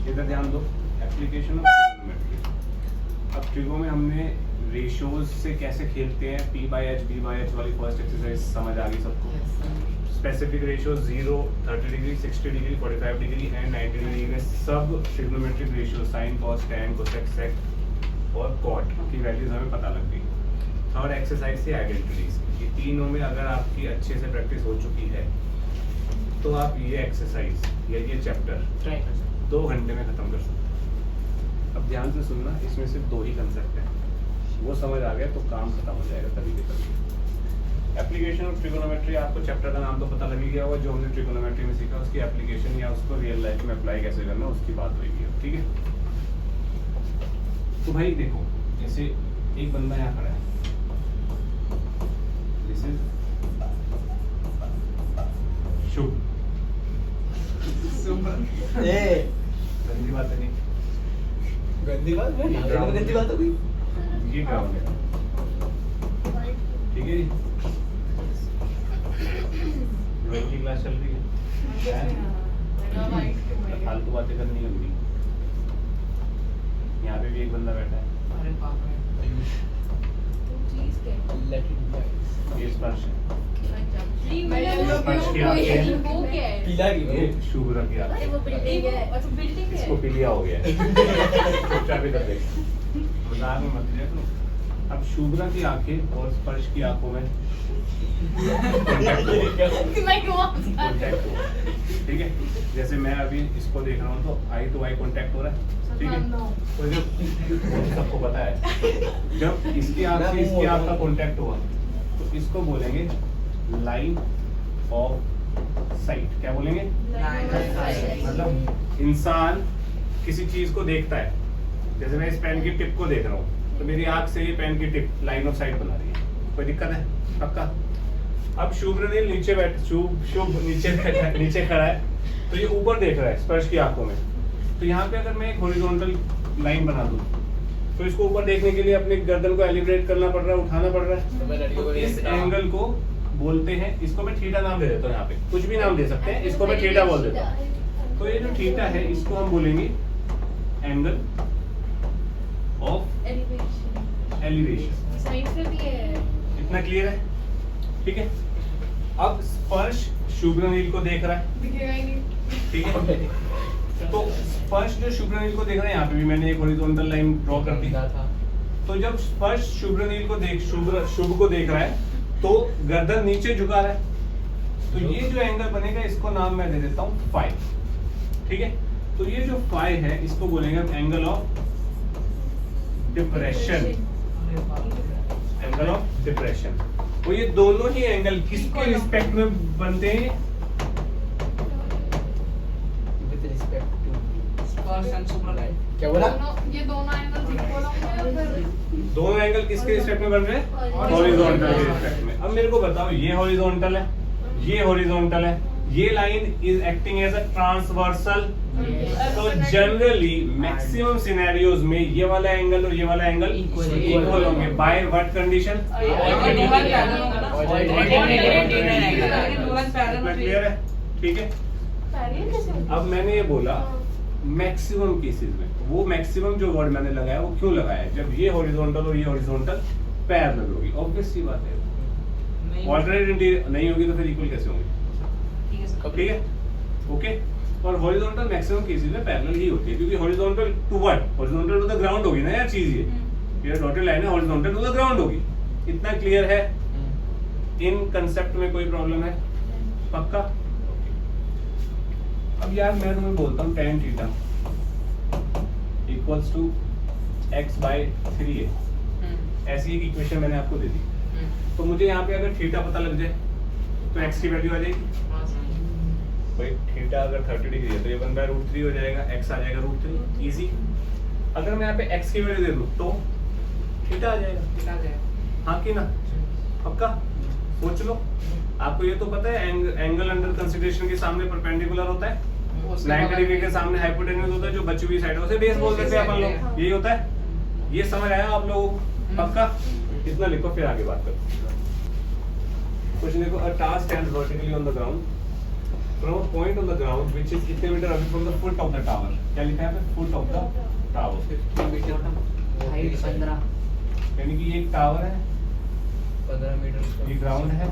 इधर ध्यान दो, एप्लीकेशन ऑफ ट्रिगोनोमेट्री। अब ट्रिगो में हमने रेशियोज से कैसे खेलते हैं, P by H, B by H वाली फर्स्ट एक्सरसाइज समझ आ गई सबको। Specific ratio 0, 30 degree, 60 degree, 45 degree and 90 degree में सब trigonometric ratio sine, cos, tan, cosec, sec और कॉट की वैल्यूज हमें पता लग गई। थर्ड एक्सरसाइज थी आइडेंटिटीज। ये तीनों में अगर आपकी अच्छे से प्रैक्टिस हो चुकी है तो आप ये एक्सरसाइज या ये चैप्टर 2 घंटे में खत्म कर सकते हैं। अब ध्यान से सुनना, इसमें सिर्फ 2 ही कंसेप्ट हैं, वो समझ आ गया तो काम खत्म हो जाएगा तभी के तभी। एप्लीकेशन ऑफ ट्रिगोनोमेट्री, आपको चैप्टर का नाम तो पता लग ही गया होगा। जो हमने ट्रिगोनोमेट्री में सीखा उसकी एप्लीकेशन या उसको रियल लाइफ में अप्लाई कैसे करना उसकी बात होगी अब, ठीक है। तो भाई देखो, जैसे एक बंदा यहाँ खड़ा है, दिस इज शुभ। गंदी बात है नहीं, गंदी बात नहीं, गंदी बात हो गई। ये ग्राउंड है, ठीक है जी। ड्राइंग की क्लास चल रही है, फालतू बातें करनी होंगी। यहाँ पे भी एक बंदा बैठा है, अरे बाप रे, ये स्पर्श है, पीला की ये शुभ रख गया, बिल्डिंग इसको पीलिया हो गया है। चुपचाप इधर देख, मजाक में मत लिया करो। अब शुभ्रा की आंखें और स्पर्श की आंखों में कॉन्टैक्ट हो, ठीक है। जैसे मैं अभी इसको देख रहा हूँ तो आई टू आई कॉन्टैक्ट हो रहा है, ठीक है। तो जब सबको पता है, जब इसकी आंख से इसकी आंख का कॉन्टैक्ट हुआ तो इसको बोलेंगे लाइन ऑफ साइट। क्या बोलेंगे? मतलब इंसान किसी चीज को देखता है, जैसे मैं इस पेन की टिप को देख रहा हूँ तो मेरी आंख से ये पेन की टिप लाइन ऑफ साइट बना रही है। कोई दिक्कत है? पक्का। अब शुभ्रनील नीचे बैठ, शुभ नीचे खड़ा है तो ये ऊपर देख रहा है स्पर्श की आंखों में। तो यहाँ पे अगर मैं एक हॉरिजॉन्टल लाइन बना दूं तो इसको ऊपर देखने के लिए अपने गर्दन को एलिब्रेट करना पड़ रहा है, उठाना पड़ रहा है। तो इस एंगल को बोलते हैं, इसको मैं थीटा नाम दे देता हूँ। यहाँ पे कुछ भी नाम दे सकते हैं, इसको मैं थीटा बोल देता हूँ। तो ये जो थीटा है इसको हम बोलेंगे एंगल ऑफ एलिवेशन। साइंस में भी है। इतना क्लियर है? ठीक है। अब स्पर्श शुभ्रनील को देख रहा है, दिखेगा ही नहीं। ठीक है। तो स्पर्श जो शुभ्रनील को देख रहा है, यहाँ पे भी मैंने एक हॉरिजॉन्टल लाइन ड्रॉ कर दी। तो जब स्पर्श शुभ्रनील को शुभ को देख रहा है तो गर्दन नीचे झुका रहा है। तो ये जो एंगल बनेगा इसको नाम मैं दे देता हूँ फाई, ठीक है। तो ये जो फाई है इसको बोलेंगे हम angle of depression, angle of depression. वो ये दोनों ही एंगल किसके रिस्पेक्ट में बनते हैं? विद रिस्पेक्ट टू स्पर्श एंड सुपरलाइन। क्या बोला? ये दोनों एंगल इक्वल होंगे या फिर दोनों एंगल किसके रिस्पेक्ट में बन रहे हैं? हॉरिजॉन्टल के रिस्पेक्ट में। अब मेरे को बताओ, ये हॉरिजॉन्टल है, ये हॉरिजॉन्टल है, ये line is acting as a transversal. तो जनरली मैक्सिमम सिनेरियोज में ये वाला एंगल और ये वाला एंगल इक्वल होंगे। By what condition? क्लियर है? ठीक है। पैरेलल कैसे? अब मैंने ये बोला मैक्सिमम केसेस में, वो मैक्सिमम जो वर्ड मैंने लगाया वो क्यों लगाया? जब ये हॉरिजॉन्टल और ये हॉरिजॉन्टल पैरेलल होगी, ऑब्वियस सी बात है। ऑल्टरनेट नहीं होगी तो फिर इक्वल कैसे होंगे? ठीक है, ओके। और हॉरिजॉन्टल मैक्सिमम केसेस में पैरेलल ही होती है, क्योंकि horizontal to what? Horizontal to the ground होगी ना यार चीज। ये डॉटेड लाइन है, हॉरिजॉन्टल टू द ग्राउंड होगी। इतना क्लियर है? इन कंसेप्ट में कोई प्रॉब्लम है? पक्का? अब यार मैं तुम्हें बोलता हूँ tan theta equals to x/3 है। ऐसी एक इक्वेशन मैंने आपको दे दी। तो मुझे यहाँ पे अगर थीटा पता लग जाए तो x की वैल्यू आ जाएगी। भाई थीटा अगर 30 डिग्री है तो ये बनता है √3 हो जाएगा, x आ जाएगा √3, इजी। अगर मैं यहाँ पे x की वैल्यू दे दूँ तो थीटा आ जाएगा। हाँ कि ना? पक्का? सोच लो। आपको ये तो पता है एंगल अंडर कंसीडरेशन के सामने परपेंडिकुलर होता है, 90 डिग्री के सामने हाइपोटेन्यूज होता है, जो बची हुई साइड उसे बेस बोल देते हैं अपन लोग। यही होता है। ये समझ आया आप लोगों को? पक्का? इतना लिखो फिर आगे बात करो। कुछ देखो, अ task stands vertically on the ground from a point on the ground which is कितने मीटर अभी from the foot of the tower। क्या लिखा है यहाँ पे? Foot of the tower. 50 meter height 15 यानी कि ये एक टावर है, 15 मीटर ये ग्राउंड है,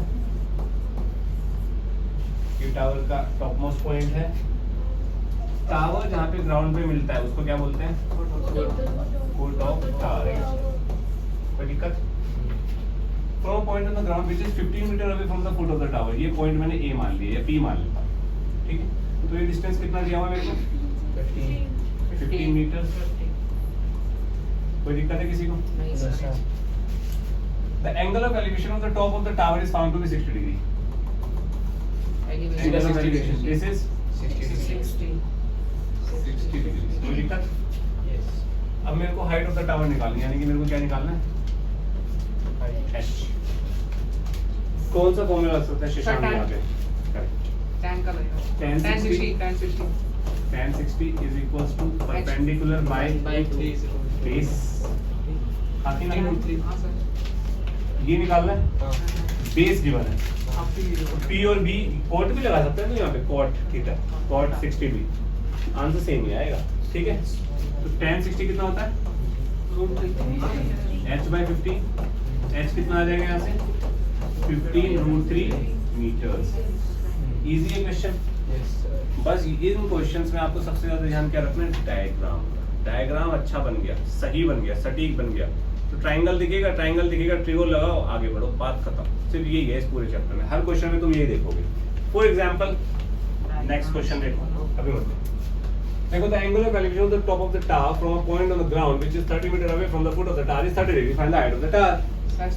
ये टावर का टॉप मोस्ट पॉइंट है। टावर जहाँ पे ग्राउंड पे मिलता है उसको क्या बोलते हैं? Foot of tower. कोई दिक्कत? From point on the ground which is 15 meter away from the foot of the tower. ये पॉइंट मैंने ए मान लिया या पी मान लेता हूँ, ठीक है। तो ये डिस्टेंस कितना दिया हुआ है मेरे को? 15 मीटर। कोई दिक्कत है किसी को? नहीं sir The angle of elevation of the top of the tower is found to be 60 degree. Angle of 60 elevation. degree. This is 60 60 degree. कोई दिक्कत? यस अब मेरे को हाइट ऑफ द टावर निकालनी है, यानी कि मेरे को क्या निकालना है? H. कौन सा फॉर्मूला रख सकते हैं शशांक Tan. यहाँ पे? Correct. tan का लगेगा Tan 60. tan 60 Tan 60 is equals to perpendicular by base. हाँ कि नहीं? हाँ सर ये निकालना है, हाँ बेस गिवन है। आपकी P और B कॉट भी लगा सकते हैं ना यहाँ पे, कॉट थीटा, कॉट 60 भी आंसर सेम ही आएगा, ठीक है। तो tan 60 कितना होता है? h by 50, h कितना आ जाएगा यहाँ से? 15√3 मीटर्स। इजी है क्वेश्चन। यस सर बस इन क्वेश्चंस में आपको सबसे ज्यादा ध्यान क्या रखना है? डायग्राम। डायग्राम अच्छा बन गया, सही बन गया, सटीक बन गया तो ट्रायंगल दिखेगा, ट्रिगोन लगाओ, आगे बढ़ो, बात खत्म। सिर्फ यही है इस पूरे चैप्टर में, हर क्वेश्चन में तुम यही देखोगे। फॉर एग्जांपल नेक्स्ट क्वेश्चन देखो, अभी मत देखो। The angle of elevation of the top of the tower from a point on the ground which is 30 meter away from the foot of the tower is 30 degree. Find the height of the tower.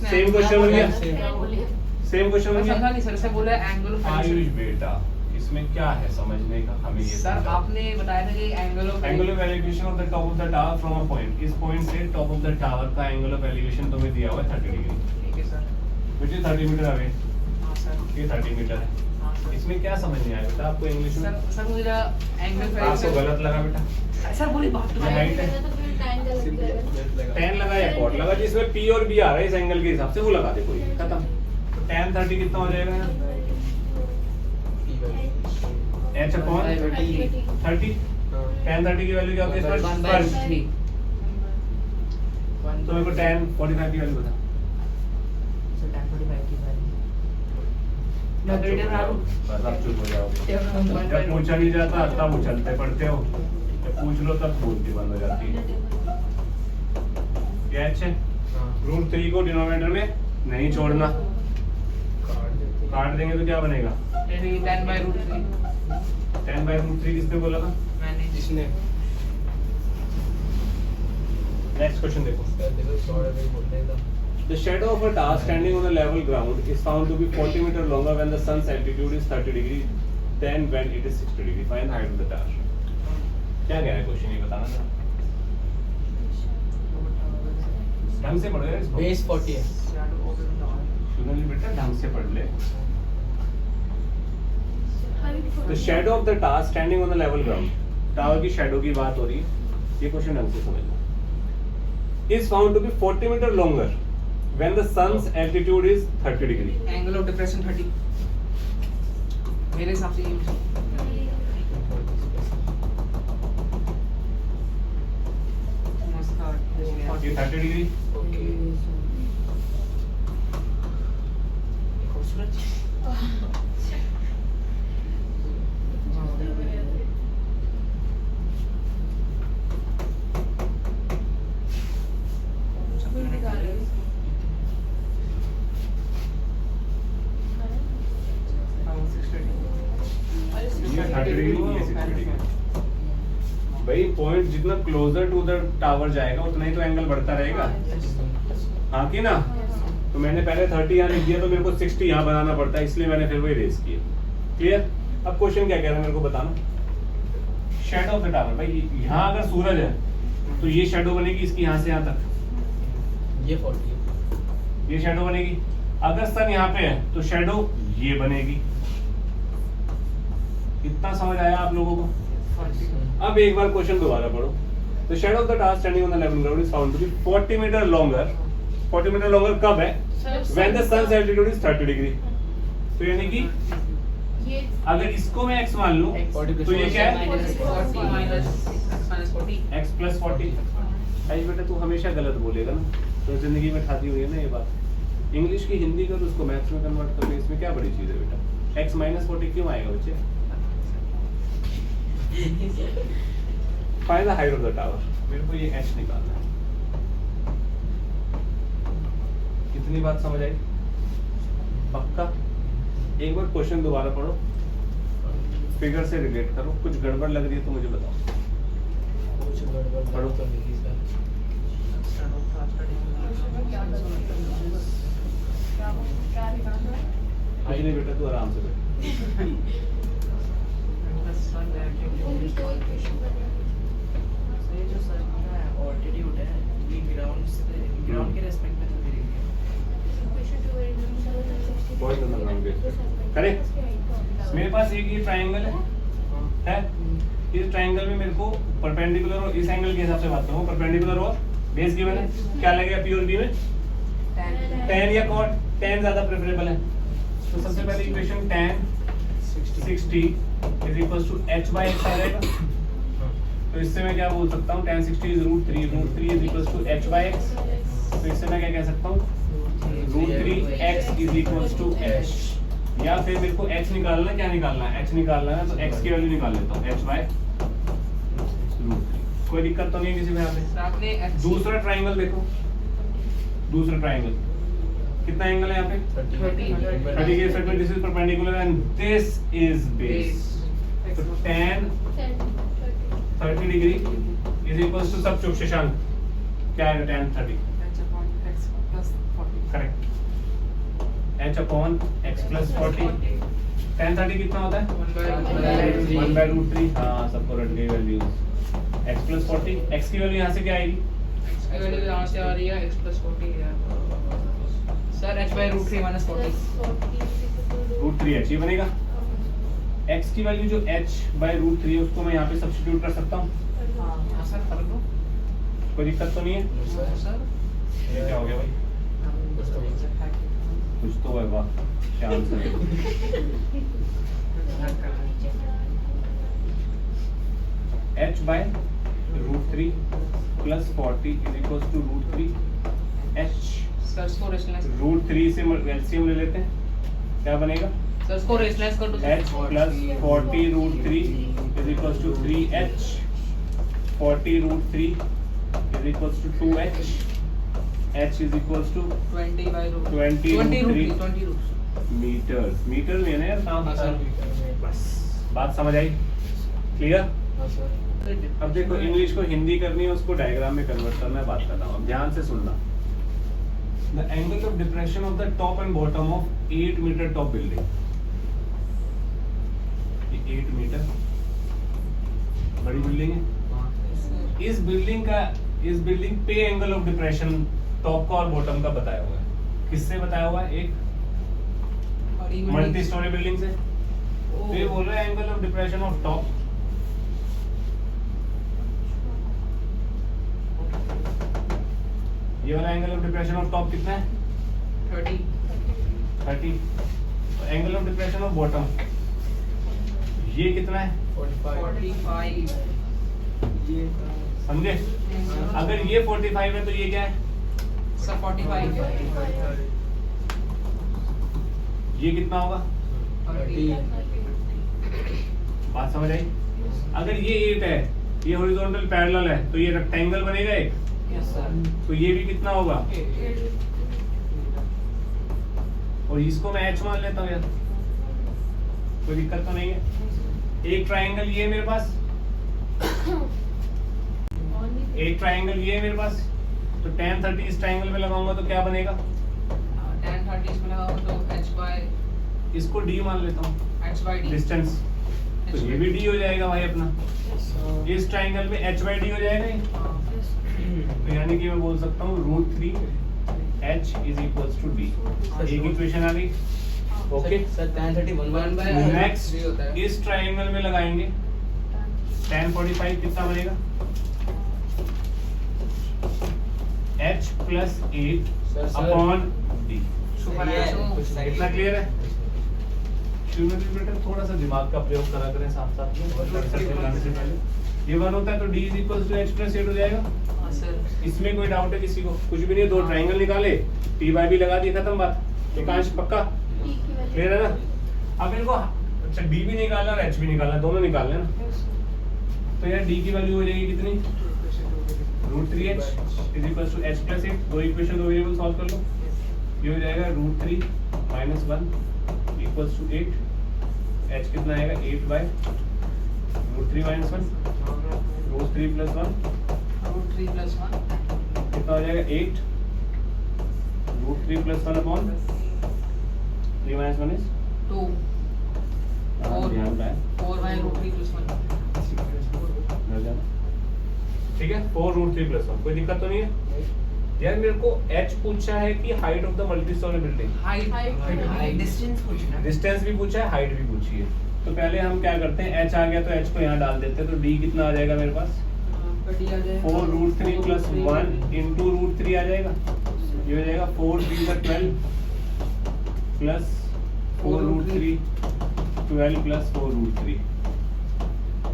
Same question बन गया, same question बन समझा गया। नहीं sir से बोला angle of Ayush बेटा, इसमें क्या है समझने का? हमें ये सर आपने बताया था कि angle of elevation of the top of the tower from a point. इस पॉइंट से टॉप ऑफ द टावर का एंगल ऑफ एलिवेशन तुम्हें दिया हुआ है 30 डिग्री, ठीक है sir which is 30 meter away. हाँ सर ये 30 मीटर है। हाँ सर इसमें क्या समझ नहीं आया बेटा आपको इंग्लिश में? सर मुझे एंगल आपको गलत लगा बेटा? सर बोली बात ये हाइट है, tan लगा या cot लगा, जिसमें P और B आ रहा है इस एंगल के हिसाब से वो लगा दे कोई, खत्म। तो tan 30 कितना हो जाएगा यहाँ? h upon 30। tan 30 की वैल्यू क्या होती है इस पर? तो मेरे को tan 45 की वैल्यू बता। बस आप चुप हो जाओगे। जब पूछा नहीं जाता तब उछलते पड़ते हो, जब पूछ लो तब बोलती बंद हो जाती है। क्या है? √3 को डिनोमिनेटर में नहीं छोड़ना, काट देंगे तो क्या बनेगा? 10/√3 10/√3 किसने बोला था? मैंने जिसने नेक्स्ट क्वेश्चन देखो। देखो 100 रुपए बोलने का The shadow of a tower standing on a level ground is found to be 40 meter longer when the sun's altitude is 30 degree than when it is 60 degree. Find the height of the tower. क्या कह रहा है question, ये बताना जरा। ढंग से पढ़ो यार इसको। बेस 40 है सुनली बेटा, ढंग से पढ़ ले। The shadow of the tower standing on the level ground. Tower की शैडो की बात हो रही है, ये क्वेश्चन ढंग से समझना। Is found to be 40 meter longer when the sun's altitude is 30 degree. Angle of depression 30 मेरे हिसाब से ये ये 30 डिग्री। ओके खूबसूरत ये 30 डिग्री, ये 60 डिग्री। भाई पॉइंट जितना क्लोजर टू द टावर जाएगा उतना ही तो एंगल बढ़ता रहेगा, हाँ कि ना? तो मैंने पहले 30 यहाँ लिख दिया तो मेरे को 60 यहाँ बनाना पड़ता है, इसलिए मैंने फिर वही रेस किया। क्लियर? अब क्वेश्चन क्या कह रहा है मेरे को बताना। शेडो ऑफ द टावर, भाई यहाँ अगर सूरज है तो ये शेडो बनेगी इसकी यहाँ से यहाँ तक, ये 40 ये शेडो बनेगी। अगर सन यहाँ पे है तो शेडो ये बनेगी। कितना समझ आया आप लोगों को? अब एक बार क्वेश्चन दोबारा पढ़ो। The shadow of the tower standing on the level ground is found to be 40 meter longer. 40 meter longer कब है? When the sun's altitude is 30 degree. तो यानी कि ये अगर इसको मैं x मान लूं तो ये क्या है? 40 माइनस प्लस 40। आज बेटा तू हमेशा गलत बोलेगा ना, तो जिंदगी में ठाती हुई है ना ये बात। इंग्लिश की हिंदी कर, उसको मैथ्स में कन्वर्ट कर, इसमें क्या बड़ी चीज़ है बेटा। x माइनस 40 क्यों आएगा बच्चे? Find the height of the tower. मेरे को ये h निकालना है। कितनी बात समझ आई? पक्का? एक बार क्वेश्चन दोबारा पढ़ो, फिगर से रिलेट करो। कुछ गड़बड़ लग रही है तो मुझे बताओ। कुछ गड़बड़ पढ़ो। तो नहीं सर। क्या निकालना है? कुछ नहीं बेटा, तू आराम से बैठ। उनकी कोई क्वेश्चन बनेगा। ग्राउंड के रेस्पेक्ट में तो मेरी Equation to variable Point on the ground base. Correct? मेरे पास एक ये ट्राइंगल है। इस ट्राइंगल में मेरे को परपेंडिकुलर और इस एंगल के हिसाब से बात करूँ, परपेंडिकुलर और बेस गिवन है। क्या लगेगा पी और बी में? tan या cot? tan ज्यादा प्रेफरेबल है। तो सबसे पहले equation tan 60 is equals to h by x आ जाएगा। तो इससे मैं क्या बोल सकता हूँ? tan 60 is √3 is equals to h by x। तो इससे मैं क्या कह सकता हूँ? √3x is equals to h। या फिर मेरे को x निकालना है, क्या निकालना है? x निकालना है, तो x की वैल्यू निकाल लेता हूँ, h by √3। कोई दिक्कत तो नहीं है किसी में यहाँ पे? साथ में दूसरा ट्राइंगल देखो, दूसरा ट्राइंगल कितना एंगल है यहाँ पे? 30 30 के रिस्पेक्ट में this is perpendicular and this is base. तो tan 30 degree is equals to सब चुप शशांक क्या है? tan 30 correct, h upon x plus 40। tan 30 कितना होता है? 1/√3। हाँ, सबको रट गई वैल्यूज। x प्लस 40, x की वैल्यू यहाँ से क्या आएगी? यहाँ से आ रही है x plus 40 sir h by √3 minus 40 √3h ये बनेगा। x की वैल्यू जो h by √3 है उसको मैं यहाँ पे सब्स्टिट्यूट कर सकता हूँ। हाँ सर कर दो कोई दिक्कत तो नहीं है? सर ये क्या हो गया भाई? कुछ तो है, वाह क्या आंसर है। h by √3 plus 40 is equals to √3h। Sir इसको रेशनलाइज √3 से एलसीएम ले लेते हैं, क्या बनेगा? सर इसको रेशनलाइज कर दो h plus 40 √3 is equals to 3h। 40 √3 is equals to 2h। h is equals to 20 by √3 20 20 meter. Meter में है ना यार काम। हाँ सर। बस बात समझ आई? क्लियर? हाँ सर। अब देखो, इंग्लिश को हिंदी करनी है, उसको डायग्राम में कन्वर्ट करना है। बात कर रहा हूँ, अब ध्यान से सुनना। The angle of depression of the top and bottom of 8 meter top building. ये 8 मीटर बड़ी बिल्डिंग है। इस बिल्डिंग पे एंगल ऑफ डिप्रेशन टॉप का और बॉटम का बताया हुआ है। किससे बताया हुआ है? एक मल्टी स्टोरी बिल्डिंग से। तो ये बोल रहा है angle of depression of top ये वाला angle of depression of top कितना है? 30। Angle of depression of bottom ये कितना है? 45 समझे? अगर ये 45 है तो ये क्या है? सर 45 ये कितना होगा? 30 बात समझ आई? अगर ये 8 है, ये हॉरिजॉन्टल पैरेलल है, तो ये रेक्टेंगल बनेगा एक। यस सर तो ये भी कितना होगा? और इसको मैं h मान लेता हूँ यार, कोई दिक्कत तो नहीं है। एक ट्राइंगल ये है मेरे पास, एक ट्राइंगल ये है मेरे पास। तो tan 30 इस ट्राइंगल में लगाऊंगा तो क्या बनेगा? tan 30 इसमें लगाओ तो h by इसको d मान लेता हूँ, d डिस्टेंस। तो ये भी d हो जाएगा भाई अपना। इस ट्राइंगल में h by d हो जाएगा ही। तो यानी कि मैं बोल सकता हूँ √3h is equals to d। एक इक्वेशन आ गई। Okay, sir tan 30 1 by next इस ट्राइंगल में लगाएंगे tan 45 कितना बनेगा? h plus 8 sir, upon d। Super इतना क्लियर है? ट्यूनरी बेटा थोड़ा सा दिमाग का प्रयोग करा करें साथ साथ में, लगाने से पहले। ये 1 होता है तो d is equal to h plus 8 हो जाएगा। हाँ सर। इसमें कोई डाउट है किसी को? कुछ भी नहीं, दो ट्रायंगल निकाले, p बाय b लगा दी, खत्म बात। एकांश पक्का T की वजह क्लियर है ना? अब इनको अच्छा d भी निकालना और h भी निकालना, दोनों निकालना है ना। तो यार d की वैल्यू हो जाएगी कितनी? √3h is equal to h plus 8। दो इक्वेशन दो वेरिएबल सॉल्व कर लो। ये हो जाएगा √3 माइनस 1 इक्वल्स टू 8। h कितना आएगा? 8 बाय √3 माइनस 1 √3 प्लस 1 √3 प्लस 1 कितना हो जाएगा? 8 √3 प्लस 1 अपॉन 3 माइनस 1 इज 2 ध्यान रहा है 4 बाय √3 प्लस 1। मिल जाना। ठीक है, 4 √3 प्लस 1। कोई दिक्कत तो नहीं है यार? मेरे को h पूछा है कि height of the multi storey building, height distance पूछना। डिस्टेंस भी पूछा है, हाइट भी पूछी है। तो पहले हम क्या करते हैं, h आ गया तो h को यहाँ डाल देते हैं। तो d कितना आ जाएगा मेरे पास? 4 √3 प्लस 1 इंटू √3 आ जाएगा। ये हो जाएगा 4 3 का 12 प्लस 4 √3 12 प्लस 4 √3।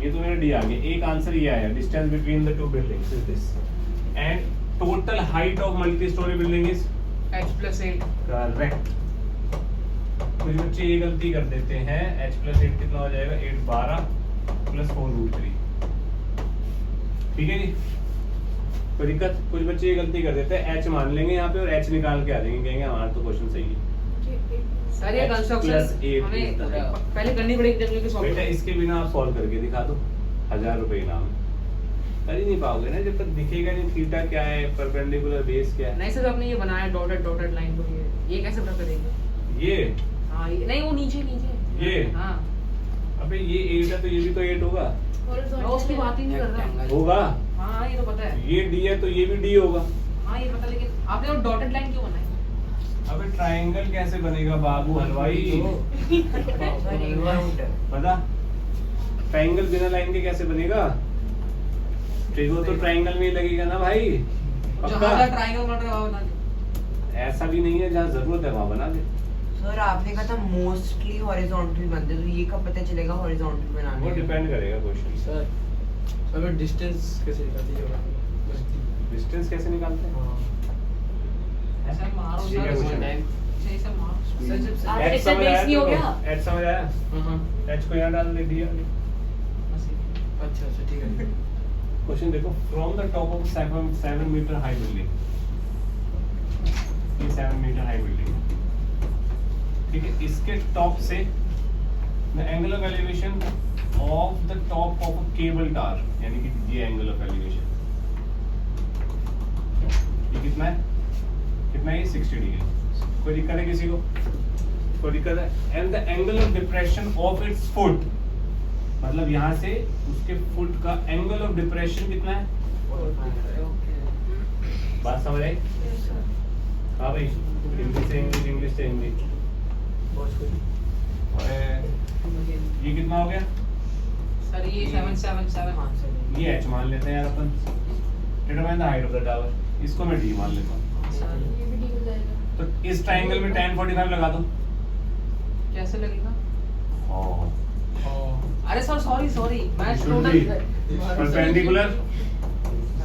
ये तो मेरा d आ गया। एक आंसर ये आया, distance between the two buildings is this and total height of multi storey building is h plus 8 correct. कुछ बच्चे ये गलती कर देते हैं, h प्लस 8 कितना हो जाएगा? 8 12 प्लस 4 √3। ठीक है जी, कोई दिक्कत? कुछ बच्चे ये गलती कर देते हैं, h मान लेंगे यहाँ पे और h निकाल के आ जाएंगे, कहेंगे हमारा तो क्वेश्चन सही है। सर ये H plus कंस्ट्रक्शन 8 हमें is the- पहले करनी पड़ेगी जब लेके सॉल्व बेटा इसके बिना आप सॉल्व करके दिखा दो, 1000 रुपए इनाम है। कर ही नहीं पाओगे ना जब तक दिखेगा नहीं थीटा क्या है, परपेंडिकुलर बेस क्या है। नहीं सर आपने ये बनाया डॉटेड लाइन को, ये कैसे पता करेंगे? ये हाँ ये नहीं, वो नीचे ये? हाँ अबे ये 8 है तो ये भी तो 8 होगा। मैं उसकी बात ही नहीं कर रहा। होगा। हाँ ये तो पता है। ये d है तो ये भी d होगा। हाँ ये पता, लेकिन आपने वो डॉटेड लाइन क्यों बनाई? अबे ट्रायंगल कैसे बनेगा बाबू हलवाई? पता? ट्रायंगल बिना लाइन के कैसे बनेगा? ट्रिगो तो ट्रायंगल में ही लगेगा ना भाई। जहाँ पक्का? ट्रायंगल बन रहा है वहाँ बना दे। ऐसा भी नहीं है, जहाँ जरूरत है वहाँ बना दे। सर आपने कहा था मोस्टली हॉरिजॉन्टल बनते, तो ये कब पता चलेगा हॉरिजॉन्टल वो बनाने में? डिपेंड करेगा क्वेश्चन। सर सर डिस्टेंस कैसे निकालते हैं? डिस्टेंस कैसे निकालते हैं? सर मारो ठीक है, सर क्वेश्चन। सही सर मारो सर जब आप H ऐसे समझ आया बेस नहीं हो तेरे गया? को? H समझ आया? H को यहाँ डाल दे दिया। अच्छा अच्छा ठीक है। क्वेश्चन देखो, from the top of 7 meter high building, ये 7 मीटर हाई बिल्डिंग है, ठीक है, इसके टॉप से the angle of elevation of the top of a cable tower, यानी कि ये एंगल ऑफ एलिवेशन ये कितना है? कितना है? 60 डिग्री। कोई दिक्कत है किसी को? कोई दिक्कत है? And the angle of depression of its foot, मतलब यहाँ से उसके फुट का एंगल ऑफ डिप्रेशन कितना है? बात समझ आई? हाँ भाई, हिंदी से इंग्लिश, इंग्लिश से हिंदी। और ये कितना हो गया? सर ये 777 ये h मान लेते हैं यार अपन। Determine the height of the tower, इसको मैं d मान लेता हूँ। ये भी डी हो जाएगा। तो इस ट्रायंगल में tan 45 लगा दो। कैसे लगेगा? हाँ, अरे सर सॉरी मैं should be total perpendicular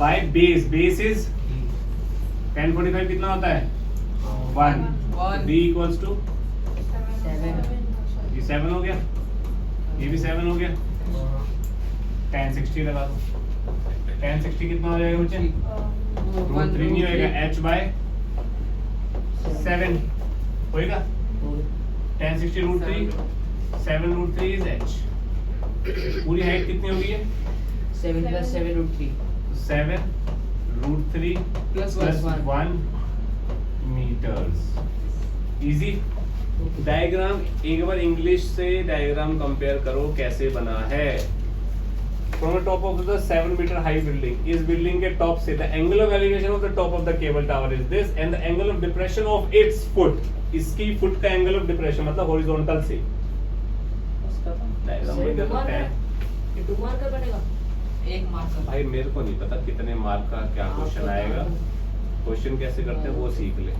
by base, base is tan 45 कितना होता है? 1 One. d equals to 7 ये 7 हो गया, ये भी 7 हो गया, tan 60 लगा दो। tan 60 कितना हो जाएगा बच्चे? √3 नहीं होएगा, h by 7 होएगा। tan 60 √3, 7 √3 is h। पूरी हाइट कितनी हो गई है? 7 + 7 √3 7 √3 Plus plus one. 1 meters। Easy. Diagram एक बार इंग्लिश से डायग्राम कंपेयर करो कैसे बना है। From the top of the 7 meter high building, इस बिल्डिंग के टॉप से the angle of elevation of the top of the cable tower is this and the angle of depression of its foot, इसकी foot का angle of depression मतलब horizontal से। Diagram में देखो tan। ये 2 मार्कर बनेगा। एक मार्कर। भाई मेरे को नहीं पता कितने मार्क का क्या क्वेश्चन आएगा, क्वेश्चन कैसे करते हैं वो सीख ले,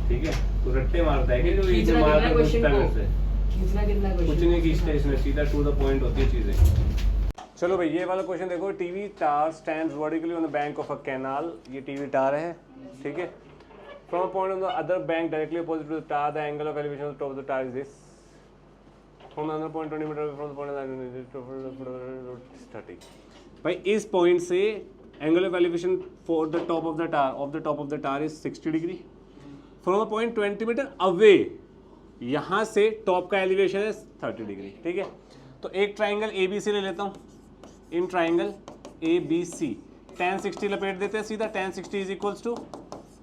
ठीक है? तो रट्टे मारता है कि जो एक खींचना मार्क कितना पूछता है question मेरे से। कितना कुछ नहीं खींचता इसमें, सीधा टू द पॉइंट होती है चीजें। चलो भाई ये वाला क्वेश्चन देखो, TV tower stands vertically on the bank of a canal, ये टीवी टावर है, ठीक है। From a point on the other bank directly opposite to the tower, the angle of elevation of the top of the tower is this, from another point 20 meter from the point 30। भाई इस point से angle of elevation for the top of the tower is 60 degree, from a point 20 metre away, यहाँ से top का elevation है 30 degree, ठीक है। तो एक ट्राइंगल ए बी सी ले लेता हूँ, in triangle A B C tan 60 लपेट देते हैं सीधा, tan 60 is equals to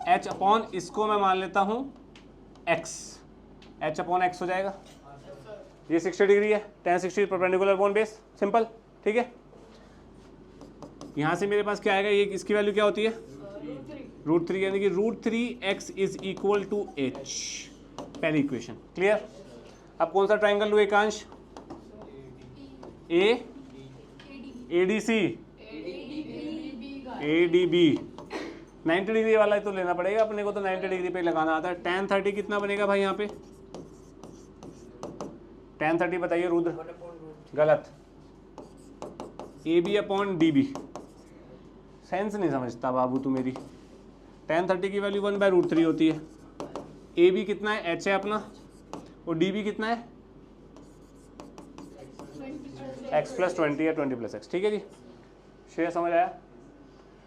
h upon, इसको मैं मान लेता हूँ x, h अपॉन x हो जाएगा, ये 60 डिग्री है, tan 60 perpendicular upon base, simple, ठीक है। यहाँ से मेरे पास क्या आएगा, ये इसकी वैल्यू क्या होती है √3, यानी कि √3x is equal to h, पहली इक्वेशन, क्लियर। अब कौन सा ट्राइंगल लूँ Ekansh, A ADC ADB, 90 degree वाला तो लेना पड़ेगा अपने को, तो 90 डिग्री पे लगाना आता है। tan 30 कितना बनेगा भाई यहाँ पे, tan 30 बताइए रुद्र, गलत, AB अपॉन DB, सेंस नहीं समझता बाबू तू मेरी। tan 30 की वैल्यू 1/√3 होती है, AB कितना है, h है अपना, और DB कितना है x + 20 या 20 + x, ठीक है जी, शेयर समझ आया।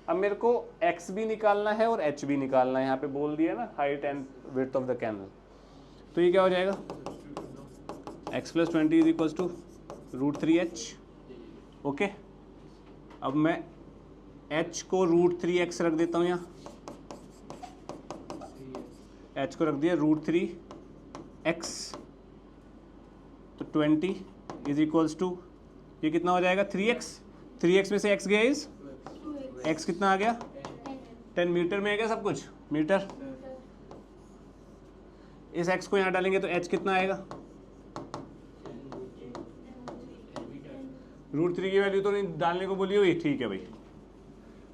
अब मेरे को x भी निकालना है और h भी निकालना है, यहाँ पे बोल दिया ना height and width of the canal, तो ये क्या हो जाएगा x + 20 is equals to √3h, okay. अब मैं h को √3x रख देता हूँ, यहाँ h को रख दिया √3x, तो 20 इज इक्वल्स टू, ये कितना हो जाएगा 3x में से x गया इज, x कितना आ गया 10 मीटर में है क्या सब कुछ, मीटर, इस x को यहाँ डालेंगे तो h कितना आएगा, √3 की वैल्यू तो नहीं डालने को बोली हुई, ठीक है भाई।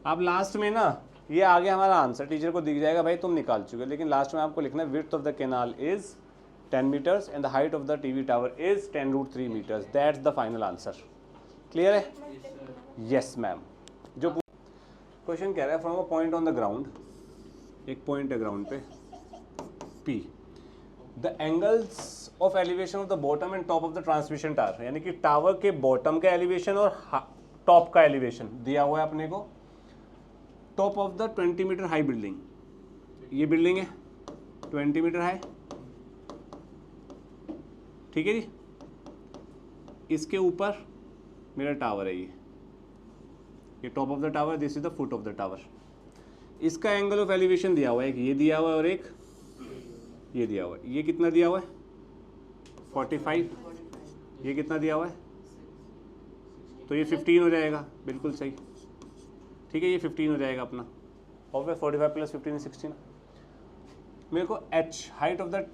अब लास्ट में ना ये आ गया हमारा आंसर, टीचर को दिख जाएगा भाई तुम निकाल चुके, लेकिन लास्ट में आपको लिखना है width of the canal is 10 meters and the height of the TV tower is 10√3 meters. That's the final answer. Clear है? Yes ma'am. जो क्वेश्चन कह रहा है from a point on the ground, एक पॉइंट है ग्राउंड पे P, the angles of elevation of the bottom and top of the transmission tower, यानी कि टावर के बॉटम का एलिवेशन और टॉप का एलिवेशन दिया हुआ है अपने को, top of the 20 meter high building, ये बिल्डिंग है 20 मीटर हाई, ठीक है जी, इसके ऊपर मेरा टावर है, ये top of the tower, this is the foot of the tower. इसका एंगल ऑफ एलिवेशन दिया हुआ है, एक ये दिया हुआ है और एक ये दिया हुआ है, ये कितना दिया हुआ है 45, ये कितना दिया हुआ है, तो ये 15 हो जाएगा, बिल्कुल सही, ठीक है, ये 15 हो जाएगा अपना, और 45 + 15 16। मेरे को h height of the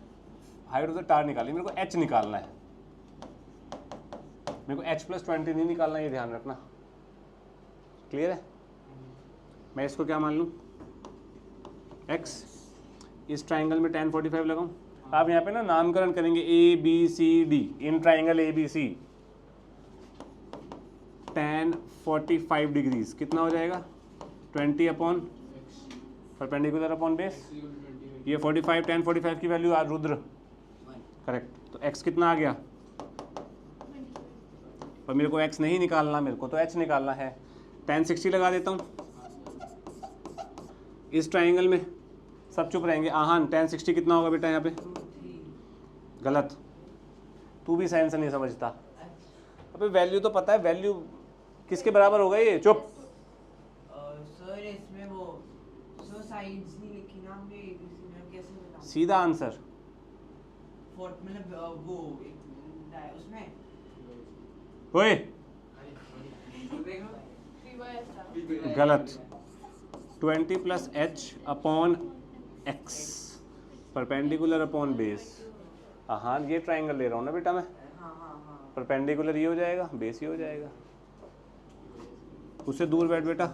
tower निकाली, मेरे को h निकालना है, मेरे को h + 20 नहीं निकालना, ये ध्यान रखना, क्लियर है। मैं इसको क्या मान लूँ x, इस ट्राइंगल में tan 45 लगाऊं, आप यहाँ पे ना नामकरण करेंगे ABCD, in triangle ABC tan 45 degrees कितना हो जाएगा 20 अपॉन परपेंडिकुलर अपॉन बेस, ये 45, tan 45 की वैल्यू आ रुद्र करेक्ट, तो x कितना आ गया, पर मेरे को x नहीं निकालना, मेरे को तो h निकालना है, tan 60 लगा देता हूँ, इस ट्राइंगल में सब चुप रहेंगे, आहान tan 60 कितना होगा बेटा यहाँ पे, गलत, तू भी साइंस नहीं समझता, अबे वैल्यू तो पता है, वैल्यू किसके बराबर होगा ये, चुप सर इसमें वो सर साइड्स नहीं लिखी ना हमने, कैसे बताऊं, सीधा आंसर मतलब वो उसमें ओए गलत, 20 + h upon x perpendicular upon base, हाँ ये ट्राइंगल ले रहा हूँ ना बेटा मैं, परपेंडिकुलर ये हो जाएगा, बेस ये हो जाएगा, उससे दूर बैठ बेटा,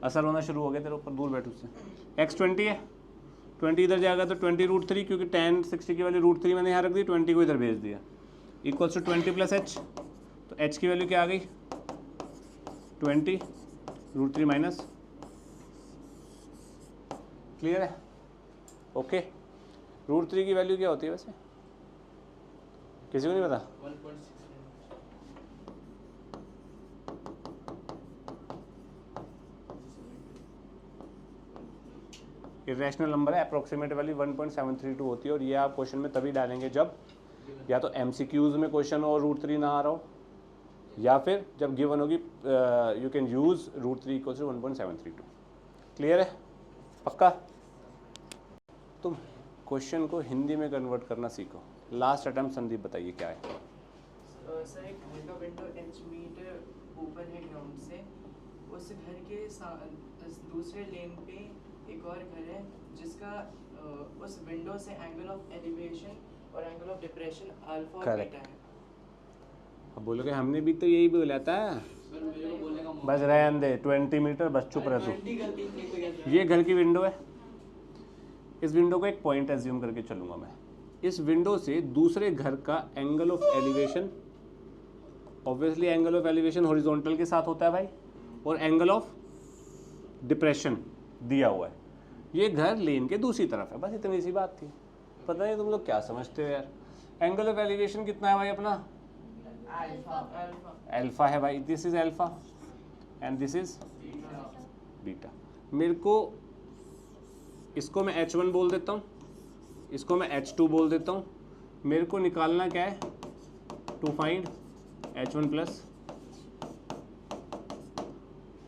असर होना शुरू हो गया तेरे ऊपर, दूर बैठ उससे, x 20 है, 20 इधर जाएगा तो 20√3, क्योंकि tan 60 की वैल्यू √3 मैंने यहाँ रख दी, 20 को इधर भेज दिया, इक्वल्स टू 20 + h, तो तो h की वैल्यू क्या आ गई 20 √3 माइनस, क्लियर है? ओके, √3 की वैल्यू क्या होती है वैसे, किसी को नहीं पता? 1.6 इरेशनल नंबर है, अप्रोक्सीमेट वैल्यू 1.732 होती है, और ये आप क्वेश्चन में तभी डालेंगे जब या तो MCQs में क्वेश्चन हो और √3 ना आ रहा हो, या फिर जब गिवन होगी यू कैन यूज √3 = 1.732। क्लियर है? पक्का? तुम क्वेश्चन को हिंदी में कन्वर्ट करना सीखो। लास्ट अटेम्प्ट संदीप बताइए क्या है? सर एक घर का विंडो h मीटर ऊपर है ग्राउंड से, उस घर के दूसरे लेन पे एक और घर है जिसका उस विंडो से एंगल ऑफ एलिवेशन और एंगल ऑफ डिप्रेशन अल्फा और Correct. बीटा है। अब बोलोगे हमने भी तो यही बोला था, सर मेरे को बोलने का बस रहने दे, 20 मीटर, बस चुप रह तू। 20 गलती नहीं कोई ऐसा ये घर की विंडो है, इस विंडो को एक पॉइंट एज्यूम करके चलूंगा मैं। इस विंडो से दूसरे घर का angle of elevation, obviously angle of elevation horizontal के साथ होता है भाई, और एंगल ऑफ डिप्रेशन दिया हुआ है। ये घर लेन के दूसरी तरफ है, बस इतनी सी बात थी। पता नहीं तुम लोग क्या समझते हो यार। एंगल ऑफ एलिवेशन कितना है भाई अपना? अल्फा है भाई, this is alpha and this is beta. मेरे को इसको मैं H1 बोल देता हूँ, इसको मैं H2 बोल देता हूँ। मेरे को निकालना क्या है? टू फाइंड H1 प्लस,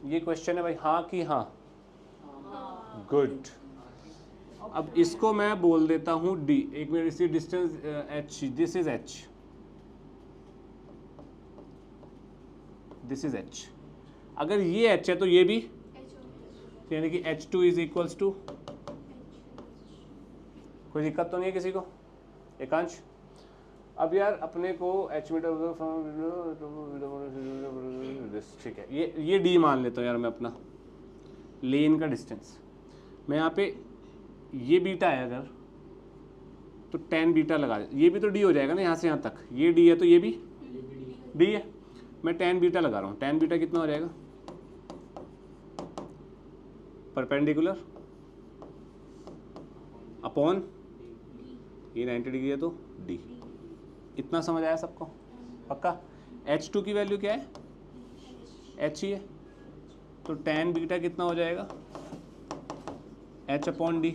ये क्वेश्चन है भाई, हाँ कि हाँ? गुड। अब इसको मैं बोल देता हूँ D, एक मिनट, इसी distance H, this is H, this is H। अगर ये H है तो ये भी, यानी कि H2 इज इक्वल्स टू, कोई दिक्कत तो नहीं है किसी को? एकांश, अब यार अपने को H मीटर, ठीक है, ये D मान लेता हूँ यार मैं अपना लेन का डिस्टेंस। मैं यहाँ पे ये बीटा है अगर, तो tan बीटा लगा दे, ये भी तो D हो जाएगा ना यहाँ से यहाँ तक, ये D है तो ये भी D है। मैं tan बीटा लगा रहा हूँ, tan बीटा कितना हो जाएगा? परपेंडिकुलर अपॉन ये 90 डिग्री है तो D। इतना समझ आया सबको? पक्का? H2 की वैल्यू क्या है? H ही है, तो tan बीटा कितना हो जाएगा? H upon D।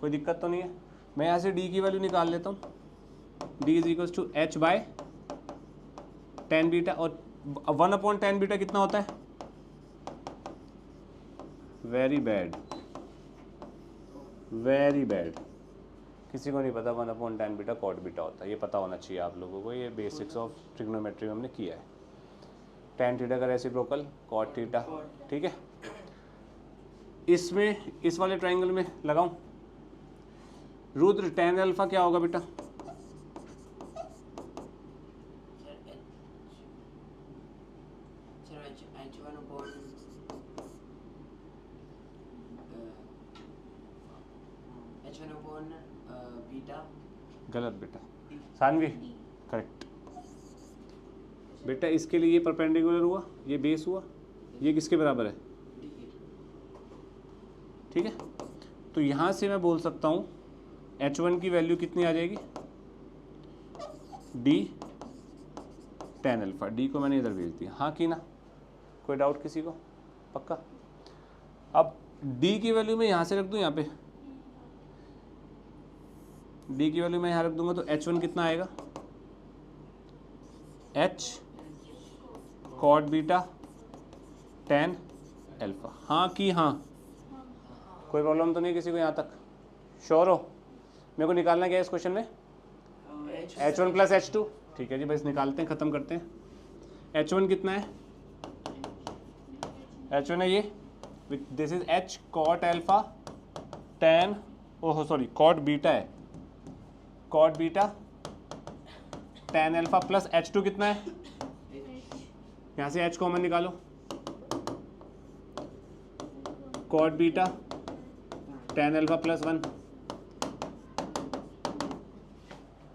कोई दिक्कत तो नहीं है? मैं यहाँ से D की वैल्यू निकाल लेता हूँ, D is equals to H by tan beta, और 1 अपॉन tan बीटा कितना होता है? Very bad, very bad. किसी को नहीं पता 1 upon tan beta cot beta होता है, ये पता होना चाहिए आप लोगों को। ये बेसिक्स ऑफ ट्रिग्नोमेट्री में हमने किया है। tan थीटा का रेसिप्रोकल कॉट थीटा, ठीक है? इसमें इस वाले ट्राइंगल में लगाऊं, रुद्र tan अल्फा क्या होगा बेटा? गलत बेटा, सानवी करेक्ट बेटा। इसके लिए ये परपेंडिकुलर हुआ, ये बेस हुआ, ये किसके बराबर है? ठीक है, तो यहाँ से मैं बोल सकता हूँ H1 की वैल्यू कितनी आ जाएगी? D tan alpha. D को मैंने इधर भेज दिया, हाँ कि ना? कोई डाउट किसी को? पक्का? अब D की वैल्यू मैं यहाँ से रख दूँ, यहाँ पे D की वैल्यू मैं यहाँ रख दूंगा, तो H1 कितना आएगा? H cot beta tan alpha. हाँ कि हाँ? कोई प्रॉब्लम तो नहीं किसी को यहाँ तक? श्योर हो? मेरे को निकालना क्या है इस क्वेश्चन में? H1 plus H2। ठीक है जी, बस निकालते हैं, ख़त्म करते हैं। H1 कितना है? H1 है ये, this is H cot alpha tan, oh sorry cot beta है, cot beta tan alpha plus H2 कितना है? यहाँ से H कॉमन निकालो, cot beta tan alpha plus 1,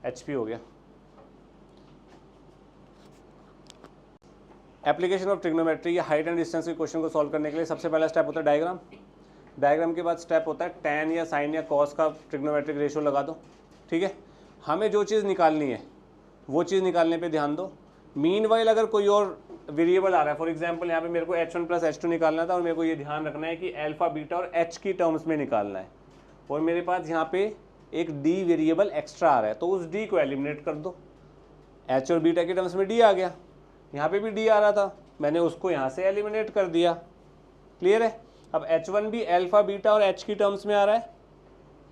HP हो गया। एप्लीकेशन ऑफ ट्रिग्नोमेट्री या हाइट एंड डिस्टेंस के क्वेश्चन को सॉल्व करने के लिए सबसे पहला स्टेप होता है डायग्राम। डायग्राम के बाद स्टेप होता है टैन या साइन या कॉस का ट्रिग्नोमेट्रिक रेशियो लगा दो। ठीक है, हमें जो चीज़ निकालनी है वो चीज़ निकालने पे ध्यान दो। मीनवाइल अगर कोई और वेरिएबल आ रहा है, फॉर एग्जांपल यहाँ पे मेरे को h1 प्लस h2 निकालना था और मेरे को ये ध्यान रखना है कि अल्फा बीटा और h की टर्म्स में निकालना है, और मेरे पास यहाँ पे एक d वेरिएबल एक्स्ट्रा आ रहा है, तो उस d को एलिमिनेट कर दो। h और बीटा के टर्म्स में d आ गया, यहाँ पे भी d आ रहा था, मैंने उसको यहाँ से एलिमिनेट कर दिया। क्लियर है? अब h1 भी अल्फा बीटा और h की टर्म्स में आ रहा है,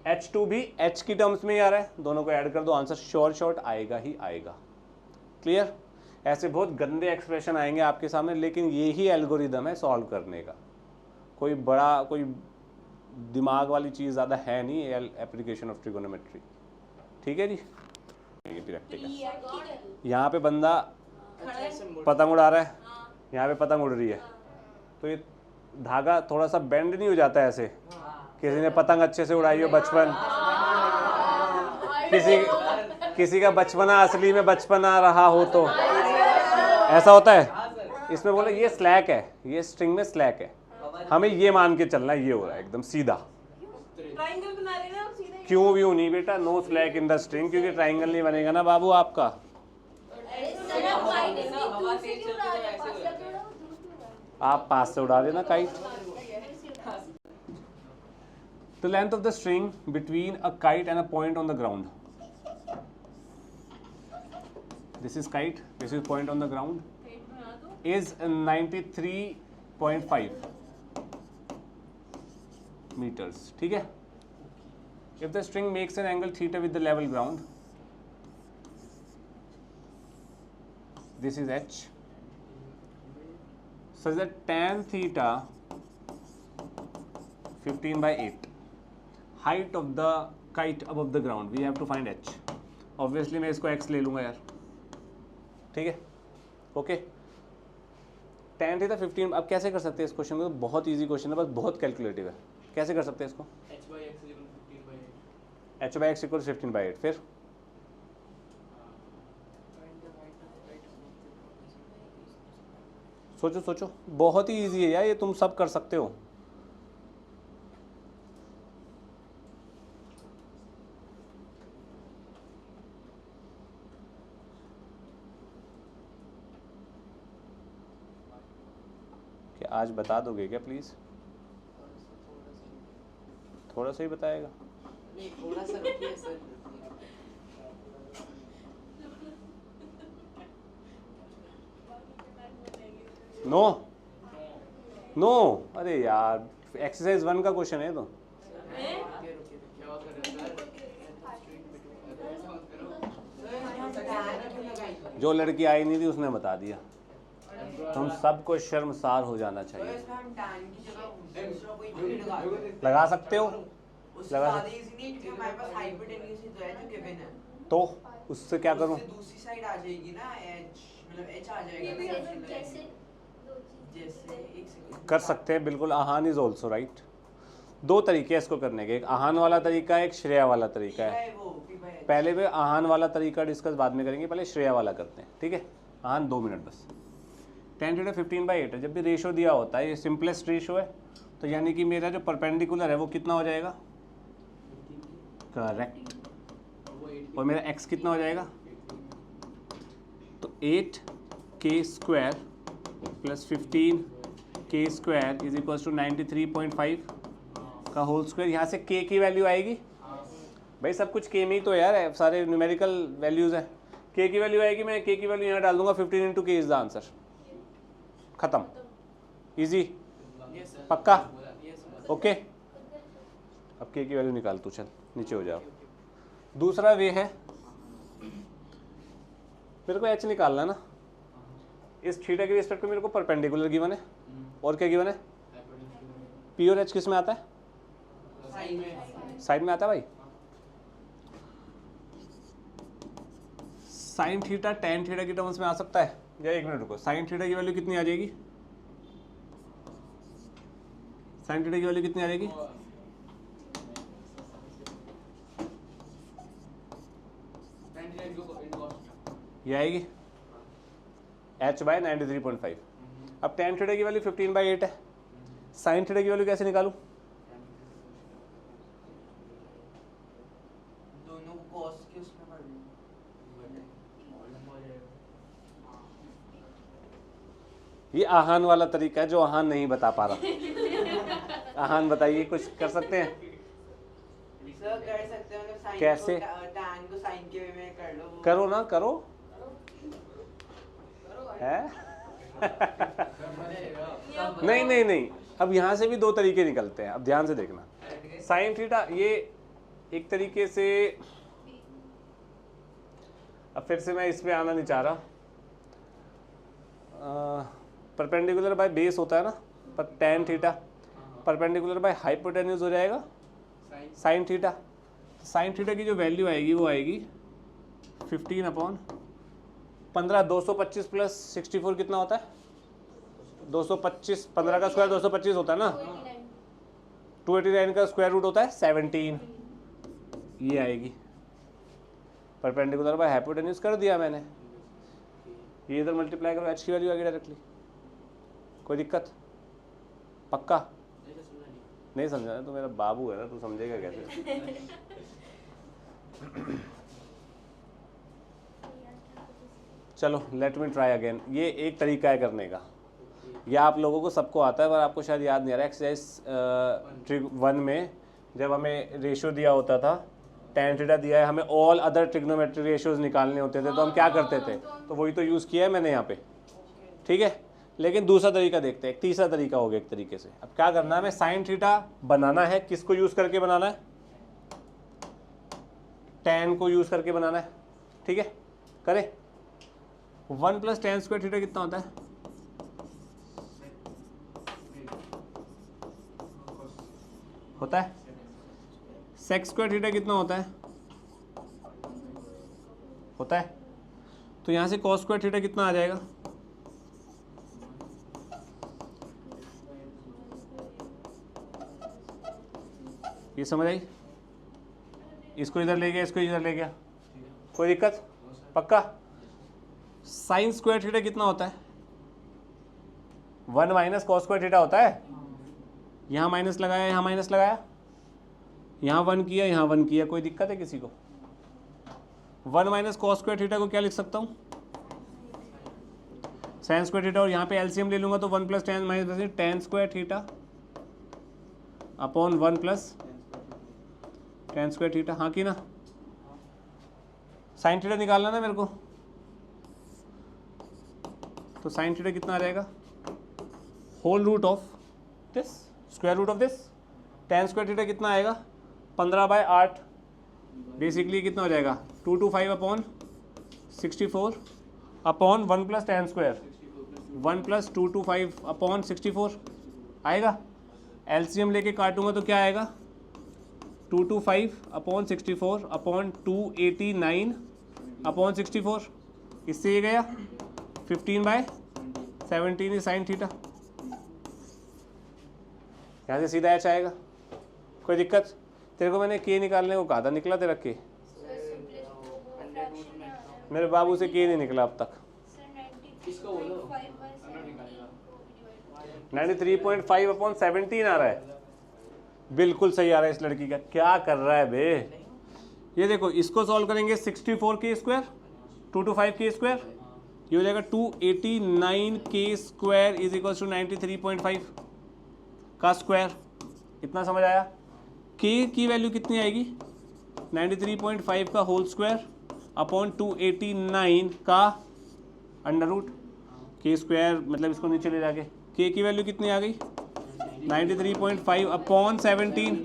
h2 भी h की टर्म्स में ही आ रहा है, दोनों को ऐड कर दो, आंसर शॉर्ट आएगा ही आएगा। क्लियर? ऐसे बहुत गंदे एक्सप्रेशन आएंगे आपके सामने, लेकिन ये ही एल्गोरिदम है सॉल्व करने का। कोई बड़ा कोई दिमाग वाली चीज़ ज़्यादा है नहीं एप्लीकेशन ऑफ ट्रिगोनोमेट्री। ठीक है जी, प्रैक्टिकल। यहाँ पे बंदा पतंग उड़ा रहा है, यहाँ पे पतंग उड़ रही है, तो ये धागा थोड़ा सा बेंड नहीं हो जाता ऐसे? किसी ने पतंग अच्छे से उड़ाई हो बचपन, किसी का बचपना असली में बचपना रहा हो तो ऐसा होता है। इसमें बोले ये स्लैक है, ये स्ट्रिंग में स्लैक है, हमें ये मान के चलना है, ये हो रहा है एकदम सीधा। ट्रायंगल बना रहे ना सीधे। क्यों नहीं बेटा, no slack in the string, क्योंकि ट्राइंगल नहीं बनेगा ना बाबू आपका। आप पास से उड़ा देना kite. The length of the string between a kite and a point on the ground. This is kite, this is point on the ground, is 93.5 meters. ठीक है? If the string makes an angle theta with the level ground, this is h, such that tan theta 15/8, height of the kite above the ground, we have to find h. Obviously मैं इसको x ले लूँगा यार, ठीक है? Okay, tan theta 15। अब कैसे कर सकते हैं इस क्वेश्चन को? बहुत इजी क्वेश्चन है, बस बहुत कैलकुलेटिव है। कैसे कर सकते हैं इसको? h by x equals 15/8। फिर सोचो, बहुत ही इजी है यार, ये तुम सब कर सकते हो। क्या आज बता दोगे क्या प्लीज? थोड़ा सा ही बताएगा। नहीं, थोड़ा सा रुकिए सर। नो, अरे यार एक्सरसाइज 1 का क्वेश्चन है तो। जो लड़की आई नहीं थी उसने बता दिया। तुम सबको शर्मसार हो जाना चाहिए। लगा सकते हो, लगा तो उससे क्या करूं? दूसरी साइड आ जाएगी ना, मतलब एच आ जाएगा। जैसे एक सेकंड कर सकते हैं बिल्कुल। आहान इज ऑल्सो राइट। 2 तरीके हैं इसको करने के, एक आहान वाला तरीका है, एक श्रेया वाला तरीका है। पहले भी आहान वाला तरीका डिस्कस बाद में करेंगे, पहले श्रेया वाला करते हैं, ठीक है? आहान 2 मिनट बस। tan थीटा 15/8 है। जब भी रेशो दिया होता है, ये सिंपलेस्ट रेशो है, तो यानी कि मेरा जो परपेंडिकुलर है वो कितना हो जाएगा? करेक्ट। और मेरा x कितना हो जाएगा? तो 8k² plus 15k² is equal to 93.5 का होल स्क्वायर। यहाँ से k की वैल्यू आएगी भाई, सब कुछ k में ही तो यार, सारे न्यूमेरिकल वैल्यूज हैं। k की वैल्यू आएगी, मैं k की वैल्यू यहाँ डाल दूंगा, 15 × k इज द आंसर। खत्म, इजी, पक्का? ओके, अब k की वैल्यू निकाल तू, चल नीचे हो जाओ। दूसरा वे है, मेरे को h निकालना ना, इस थीटा के रिस्पेक्ट में मेरे को परपेंडिकुलर गिवन है, और क्या गिवन है? p और h किस में आता है? साइड में आता है भाई। साइन थीटा tan थीटा की टर्म्स में आ सकता है, या 1 मिनट रुको, साइन थीटा की वैल्यू कितनी आ जाएगी? साइन थीटा की वैल्यू कितनी आ जाएगी? ये आएगी h बाय 93.5। अब tan थीटा की वैल्यू 15/8 है, sin थीटा की वैल्यू कैसे निकालूं? दोनों को cos के उसमें कर लो। ये आहान वाला तरीका है जो आहान नहीं बता पा रहा। आहान बताइए, कुछ कर सकते हैं? सर कर सकते हैं, sin कैसे? को tan को sin के वे में कर लो। करो ना, करो है। नहीं नहीं नहीं, अब यहाँ से भी दो तरीके निकलते हैं, अब ध्यान से देखना। साइन थीटा ये एक तरीके से, अब फिर से मैं इस पे आना नहीं चाह रहा, परपेंडिकुलर बाय बेस होता है ना, पर tan theta perpendicular by hypotenuse हो जाएगा साइन थीटा। साइन थीटा की जो वैल्यू आएगी वो आएगी 15/15। 225 प्लस 64 कितना होता है? 225, 15 का स्क्वायर 225 होता है ना, 289 का स्क्वायर रूट होता है 17। ये आएगी परपेंडिकुलर बाय हाइपोटेन्यूज कर दिया मैंने, ये इधर मल्टीप्लाई करो, h की वैल्यू आ गई डायरेक्टली। कोई दिक्कत? पक्का? नहीं समझा ना, तो मेरा बाबू है ना, तू समझेगा कैसे? चलो लेट मी ट्राई अगेन। ये एक तरीका है करने का, ये आप लोगों को सबको आता है पर आपको शायद याद नहीं आ रहा। एक्सरसाइज 1 में जब हमें रेशियो दिया होता था, tan थीटा दिया है, हमें ऑल अदर ट्रिग्नोमेट्रिक रेशियोज निकालने होते थे, तो हम क्या करते थे? तो वही तो यूज़ किया है मैंने यहाँ पे, ठीक है। लेकिन दूसरा तरीका देखते हैं, एक तीसरा तरीका हो गया एक तरीके से। अब क्या करना है, हमें साइन थीटा बनाना है, किसको यूज़ करके बनाना है? tan को यूज़ करके बनाना है, ठीक है। करें। 1 + tan स्क्वायर थीटा कितना होता है? होता है। sec स्क्वायर थीटा कितना होता है? होता है। तो यहाँ से cos स्क्वायर थीटा कितना आ जाएगा? ये समझ आई? इसको इधर ले गया, इसको इधर ले गया, कोई दिक्कत? पक्का? साइन स्क्वायर थीटा कितना होता है? 1 - cos स्क्वायर थीटा होता है। यहाँ माइनस लगाया, यहाँ माइनस लगाया, यहाँ 1 किया, यहाँ 1 किया, कोई दिक्कत है किसी को? 1 - cos स्क्वायर थीटा को क्या लिख सकता हूँ? साइन स्क्वायर थीटा, और यहाँ पे एलसीएम ले लूंगा तो 1 + tan - tan square theta upon 1 + tan square theta. हाँ कि ना? साइन थीटा निकालना ना मेरे को, तो साइन थीटा कितना आ जाएगा? Whole root of this, square root of this. tan square theta कितना आएगा? 15/8। बेसिकली कितना हो जाएगा? 225/64 अपॉन 1 + tan स्क्वायर, 1 + 225/64 आएगा। एलसीएम लेके काटूंगा तो क्या आएगा? 225/64 अपॉन 289/64। इससे ये गया 15/17 साइन थीटा। यहाँ से सीधा एच आएगा, कोई दिक्कत? तेरे को मैंने के निकालने को कहा था, निकला तेरा के? मेरे बाबू से के नहीं निकला अब तक। 93.5/17 आ रहा है, बिल्कुल सही आ रहा है इस लड़की का। क्या कर रहा है बे? ये देखो, इसको सॉल्व करेंगे 64 के स्क्वायर, 225 के स्क्वायर, ये हो जाएगा 289 के स्क्वायर इज इक्वल टू 93.5 का स्क्वायर। इतना समझ आया? के की वैल्यू कितनी आएगी? 93.5 का होल स्क्वायर अपॉन 289 का अंडर रूट। के स्क्वायर मतलब इसको नीचे ले जाके के की वैल्यू कितनी आ गई? 93.5/17।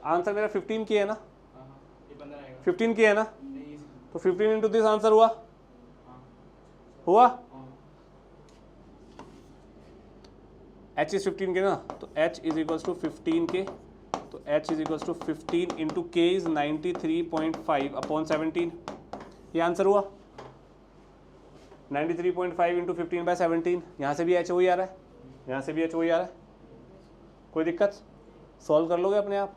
आंसर मेरा 15 की है ना? 15 की है ना? तो 15 इंटू दिस आंसर हुआ? हुआ? h इज 15 के ना, तो h is equals to 15 k, तो h is equals to 15 into k is 93.5/17। ये आंसर हुआ 93.5 इंटू 15/17। यहाँ से भी h वही आ रहा है, यहाँ से भी h वही आ रहा है, कोई दिक्कत? सॉल्व कर लोगे अपने आप?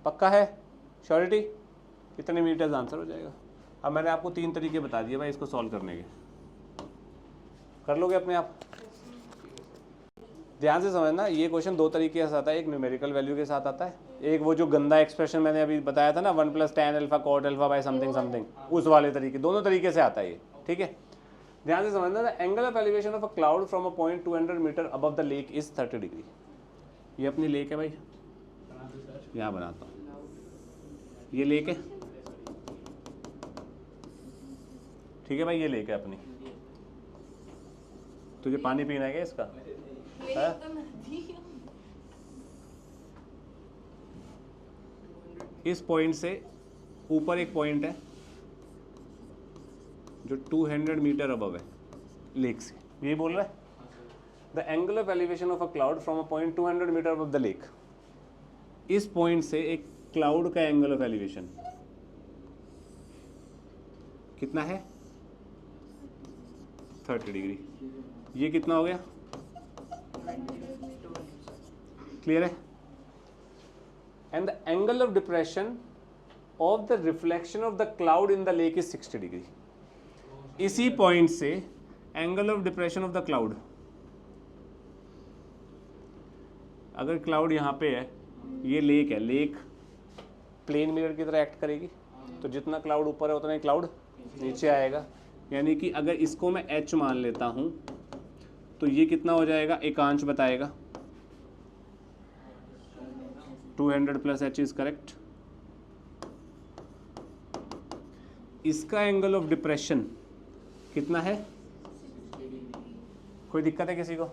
पक्का है? श्योरिटी? कितने मीटर्स आंसर हो जाएगा? अब मैंने आपको 3 तरीके बता दिए भाई इसको सॉल्व करने के। कर लोगे अपने आप। ध्यान से समझना, ये क्वेश्चन दो तरीके से आता है, एक न्यूमेरिकल वैल्यू के साथ आता है, एक वो जो गंदा एक्सप्रेशन मैंने अभी बताया था ना 1 + tan alpha cot alpha by something something, उस वाले तरीके, दोनों तरीके से आता है ये, ठीक है। ध्यान से समझना, the angle of elevation of a cloud from a point 200 meter above the lake is 30 degree. ये अपनी लेक है भाई, यहाँ बनाता हूँ, ये लेक है, ठीक है भाई, ये लेक है अपनी। तुझे पानी पीना है क्या इसका? है? इस पॉइंट से ऊपर एक पॉइंट है जो 200 मीटर अबव है लेक से, यही बोल रहा है। The angle of elevation of a cloud from a point 200 meter above the lake. इस पॉइंट से एक क्लाउड का एंगल ऑफ एलिवेशन कितना है? 30 डिग्री। ये कितना हो गया? क्लियर है? And the angle of depression of the reflection of the cloud in the lake is 60 degree. इसी पॉइंट से angle of depression of the cloud, अगर क्लाउड यहाँ पे है, ये लेक है, लेक प्लेन मिरर की तरह एक्ट करेगी, तो जितना क्लाउड ऊपर है उतना ही क्लाउड नीचे आएगा। यानी कि अगर इसको मैं h मान लेता हूँ तो ये कितना हो जाएगा, एकांश बताएगा, 200 + h इज करेक्ट। इसका एंगल ऑफ डिप्रेशन कितना है? कोई दिक्कत है किसी को?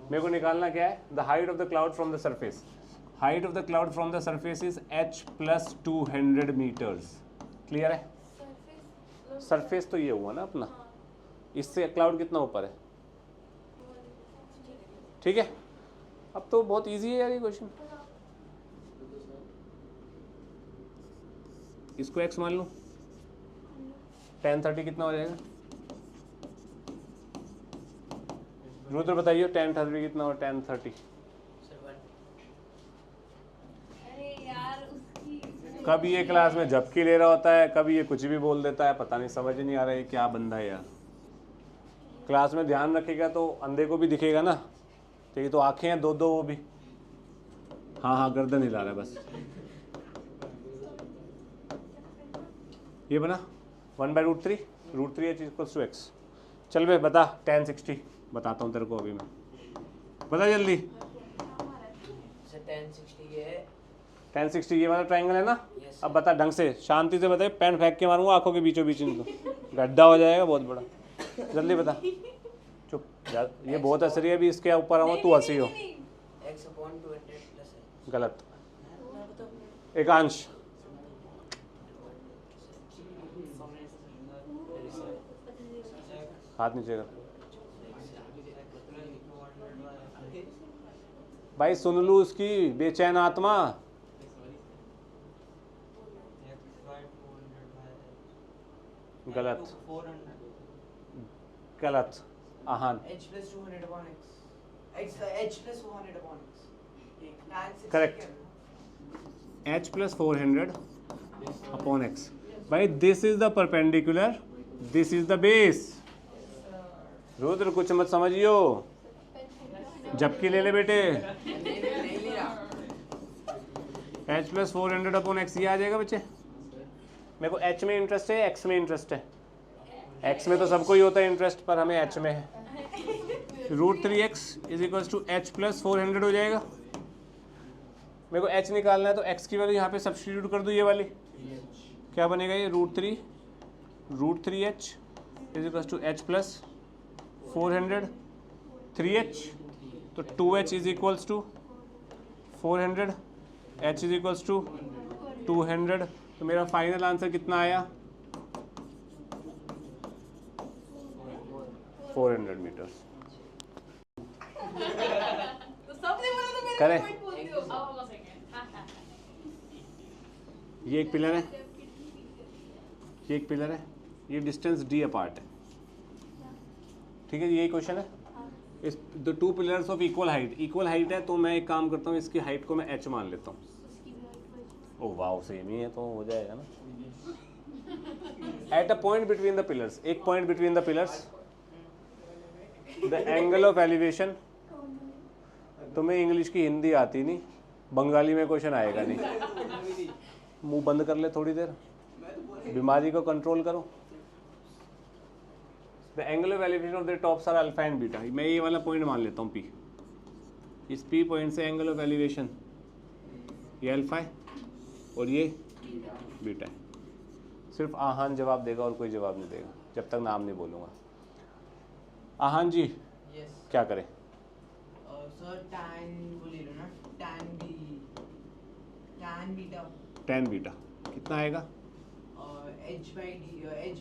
मेरे को निकालना क्या है? The height of the cloud from the surface. Height of the cloud from the surface is h + 200 meters. Clear है? सरफेस तो ये हुआ ना अपना, इससे क्लाउड कितना ऊपर है, ठीक है। अब तो बहुत इजी है यार ये क्वेश्चन। इसको x मान लो, tan 30 कितना हो जाएगा? रुद्र बताइए tan 30 कितना हो? tan 30 अरे यार उसकी कभी ये क्लास में झपकी ले रहा होता है, कभी ये कुछ भी बोल देता है, पता नहीं, समझ नहीं आ रहा है क्या बंदा है यार। क्लास में ध्यान रखेगा तो अंधे को भी दिखेगा ना, तो ये तो आंखें हैं दो दो, वो भी हाँ हाँ गर्दन हिला रहा है बस। ये बना 1/√3, √3h = x। चल बे बता, tan 60 बताता हूँ तेरे को अभी मैं, बता जल्दी। tan 60 ये वाला ट्रायंगल है ना? अब बता ढंग से, शांति से बताइए, पेन फेंक के मारूंगा आंखों के बीचों बीच इनको, गड्ढा हो जाएगा बहुत बड़ा। जल्दी बता, चुप यार, ये बहुत हंसरी है, अभी इसके ऊपर आऊँ तू हंसी हो। गलत, एकांश। हाथ नीचे कर भाई, सुन लू उसकी बेचैन आत्मा। गलत, गलत, आहान h + 200/x, h + 400/x, correct, h + 400/x। भाई this is the perpendicular, this is the base. Rudra कुछ मत समझियो, झपकी ले ले बेटे। h + 400/x ये आ जाएगा बच्चे। मेरे को h में इंटरेस्ट है, x में इंटरेस्ट है? x में तो सबको ही होता है इंटरेस्ट, पर हमें h में है। √3x = h + 400 हो जाएगा। मेरे को h निकालना है तो x की वैल्यू यहाँ पे सब्स्टिट्यूट कर दूँ, ये वाली क्या बनेगा? ये √3h = h + 400, 3h तो 2h = 400, h = 200। तो मेरा फाइनल आंसर कितना आया? 400 मीटर्स। तो सबने बोला तो मेरे करें। पॉइंट बोलती हो। अब हो सके। ये एक पिलर है, ये एक पिलर है, ये डिस्टेंस d अपार्ट है, ठीक है। यही क्वेश्चन है। इस the 2 pillars of equal height है, तो मैं एक काम करता हूँ, इसकी हाइट को मैं h मान लेता हूँ। ओ वाओ, सेम ही है तो हो जाएगा ना। At a point between the pillars, एक point between the pillars the angle of elevation, तुम्हें इंग्लिश की हिंदी आती नहीं, बंगाली में क्वेश्चन आएगा नहीं, मुंह बंद कर ले थोड़ी देर, बीमारी को कंट्रोल करो। The angle of elevation of the tops are alpha and beta, मैं ये वाला पॉइंट मान लेता हूँ पी, इस पी पॉइंट से एंगल ऑफ एलिवेशन ये अल्फा है और ये बीटा है। सिर्फ आहान जवाब देगा और कोई जवाब नहीं देगा जब तक नाम नहीं बोलूँगा। आहान जी यस क्या करें? सर tan वो ले लो ना, tan बीटा tan बीटा कितना आएगा? h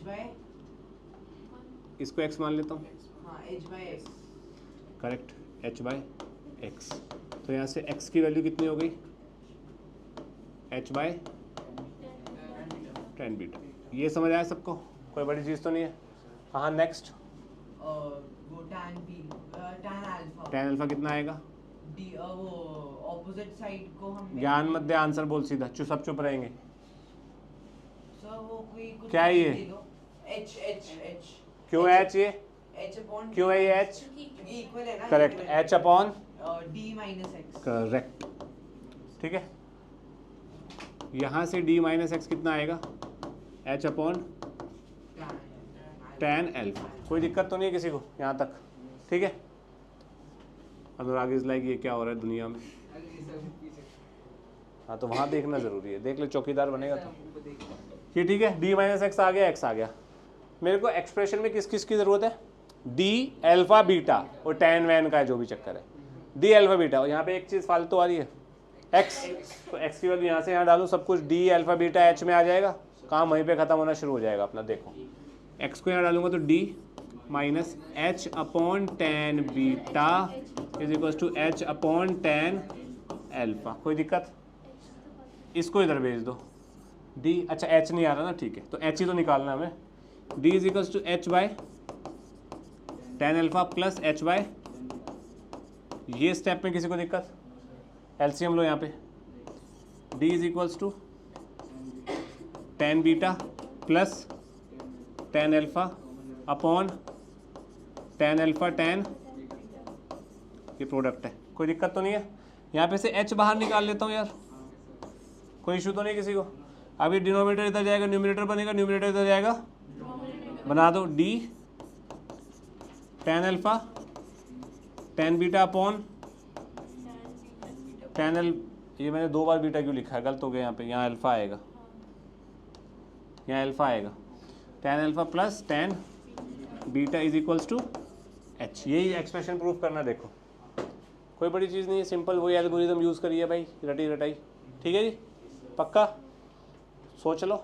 by इसको x मान लेता हूँ, हाँ h by x correct, h by x. तो यहाँ से x की वैल्यू कितनी हो गई? h by tan beta. ये समझ आया सबको? कोई बड़ी चीज़ तो नहीं है? हाँ नेक्स्ट, वो tan अल्फा tan अल्फा कितना आएगा? वो ऑपोजिट साइड को हम ज्ञान मत दे, आंसर बोल सीधा, सब चुप रहेंगे। सर वो कोई कुछ क्या है ये? ले लो, h क्यों है h ये? h अपॉन क्यों है ये h? क्योंकि इक्वल है ना, correct, h upon d minus x correct, ठीक है। यहाँ से d माइनस एक्स कितना आएगा? h upon tan alpha. कोई दिक्कत तो नहीं है किसी को यहाँ तक? ठीक है। अनुराग इज लाइक ये क्या हो रहा है दुनिया में? हाँ तो वहाँ देखना ज़रूरी है, देख ले, चौकीदार बनेगा तो ये ठीक है। d माइनस एक्स आ गया, x आ गया। मेरे को एक्सप्रेशन में किस किस की ज़रूरत है? d अल्फा बीटा और tan वैन का है जो भी चक्कर है, d अल्फा बीटा। और यहाँ पे एक चीज़ फालतू आ रही है x, तो x की वैल्यू यहाँ से यहाँ डालो, सब कुछ d अल्फा बीटा h में आ जाएगा, काम वहीं पे ख़त्म होना शुरू हो जाएगा अपना। देखो x को यहाँ डालूंगा तो d minus h upon tan beta is equal to h upon tan alpha. कोई दिक्कत? इसको इधर भेज दो d, अच्छा h नहीं आ रहा ना, ठीक है, तो h ही तो निकालना हमें। d is equal to h by tan alpha plus h by, ये स्टेप में किसी को दिक्कत? एलसीएम लो यहाँ पे, d is equals to tan beta plus tan alpha upon tan alpha tan, ये प्रोडक्ट है। कोई दिक्कत तो नहीं है? यहाँ पे से h बाहर निकाल लेता हूँ यार, कोई इशू तो नहीं किसी को? अभी डिनोमिनेटर इधर जाएगा, न्यूमरेटर बनेगा, न्यूमरेटर इधर जाएगा, बना दो d ten alpha tan beta upon ten ये मैंने 2 बार बीटा क्यों लिखा है, गलत हो गया यहाँ पे, यहाँ अल्फा आएगा, यहाँ अल्फा आएगा, tan alpha plus tan beta is equals to h। यही एक्सप्रेशन प्रूफ करना। देखो कोई बड़ी चीज़ नहीं है, सिंपल वही एल्गोरिदम यूज़ करिए भाई, रटी रटाई। ठीक है जी, पक्का? सोच लो।